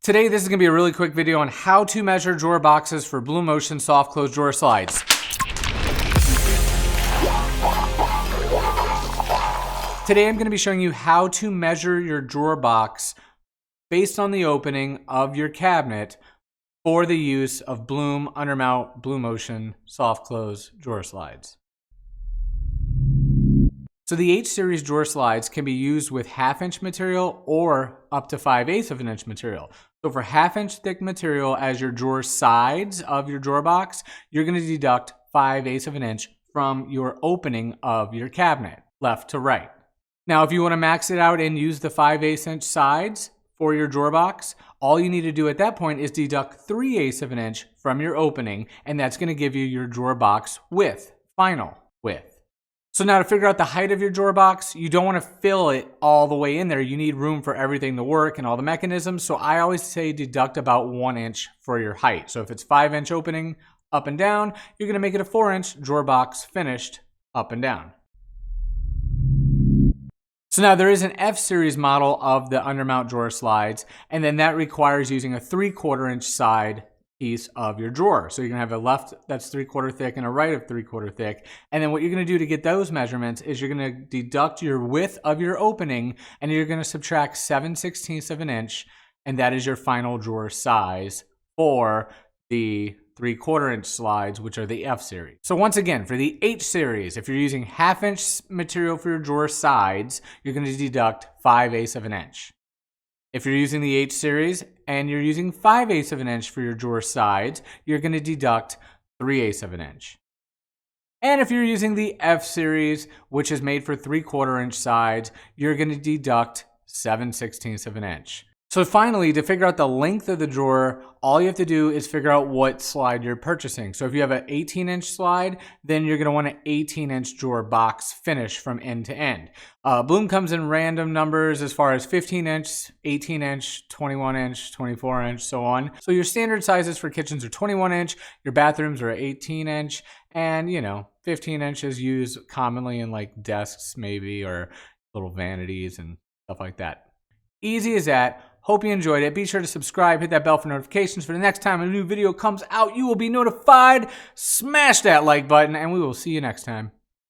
Today, this is going to be a really quick video on how to measure drawer boxes for blumotion soft close drawer slides. Today, I'm going to be showing you how to measure your drawer box based on the opening of your cabinet for the use of Blum undermount blumotion soft close drawer slides. So the H series drawer slides can be used with 1/2 inch material or up to 5/8 of an inch material. So for 1/2 inch thick material as your drawer sides of your drawer box, you're going to deduct 5/8 of an inch from your opening of your cabinet, left to right. Now, if you want to max it out and use the 5/8 inch sides for your drawer box, all you need to do at that point is deduct 3/8 of an inch from your opening, and that's going to give you your drawer box width, final width. So now to figure out the height of your drawer box, you don't want to fill it all the way in there. You need room for everything to work and all the mechanisms. So I always say deduct about 1 inch for your height. So if it's 5-inch opening up and down, you're going to make it a 4-inch drawer box finished up and down. So now there is an F series model of the undermount drawer slides, and then that requires using a 3/4 inch side piece of your drawer. So you're gonna have a left that's 3/4 thick and a right of 3/4 thick. And then what you're gonna do to get those measurements is you're gonna deduct your width of your opening and you're gonna subtract 7/16 of an inch, and that is your final drawer size for the 3/4 inch slides, which are the F series. So once again, for the H series, if you're using 1/2 inch material for your drawer sides, you're gonna deduct 5/8 of an inch. If you're using the H series and you're using 5/8 of an inch for your drawer sides, you're going to deduct 3/8 of an inch. And if you're using the F series, which is made for 3/4 inch sides, you're going to deduct 7/16 of an inch. So finally, to figure out the length of the drawer, all you have to do is figure out what slide you're purchasing. So if you have an 18-inch slide, then you're going to want an 18-inch drawer box finish from end to end. Blum comes in random numbers as far as 15-inch, 18-inch, 21-inch, 24-inch, so on. So your standard sizes for kitchens are 21-inch, your bathrooms are 18-inch, and 15 inches used commonly in like desks maybe, or little vanities and stuff like that. Easy as that. Hope you enjoyed it. Be sure to subscribe, hit that bell for notifications for the next time a new video comes out. You will be notified. Smash that like button, and we will see you next time.